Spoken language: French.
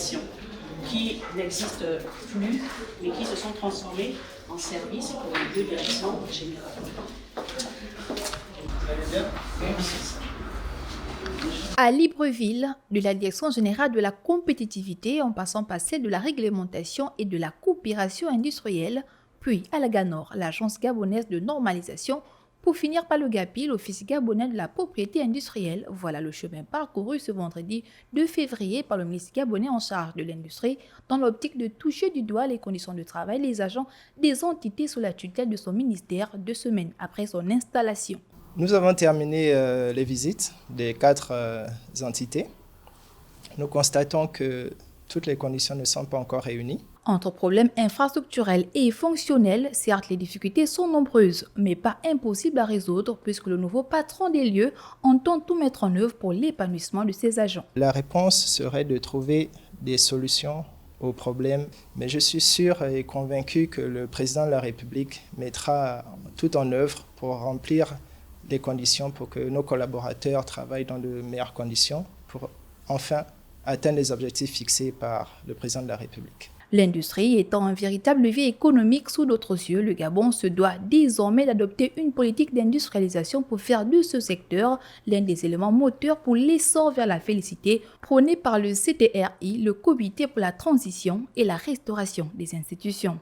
installations qui n'existent plus, mais qui se sont transformées en services pour les deux directions générales. À Libreville, de la Direction générale de la compétitivité en passant par celle de la réglementation et de la coopération industrielle, puis à la GANOR, l'agence gabonaise de normalisation, pour finir par le GAPI, l'Office gabonais de la propriété industrielle. Voilà le chemin parcouru ce vendredi 2 février par le ministre gabonais en charge de l'industrie dans l'optique de toucher du doigt les conditions de travail des agents des entités sous la tutelle de son ministère 2 semaines après son installation. Nous avons terminé les visites des 4 entités. Nous constatons que toutes les conditions ne sont pas encore réunies. Entre problèmes infrastructurels et fonctionnels, certes les difficultés sont nombreuses, mais pas impossibles à résoudre puisque le nouveau patron des lieux entend tout mettre en œuvre pour l'épanouissement de ses agents. La réponse serait de trouver des solutions aux problèmes, mais je suis sûr et convaincu que le président de la République mettra tout en œuvre pour remplir les conditions pour que nos collaborateurs travaillent dans de meilleures conditions pour enfin atteindre les objectifs fixés par le président de la République. L'industrie étant un véritable levier économique sous d'autres yeux, le Gabon se doit désormais d'adopter une politique d'industrialisation pour faire de ce secteur l'un des éléments moteurs pour l'essor vers la félicité prôné par le CTRI, le Comité pour la transition et la restauration des institutions.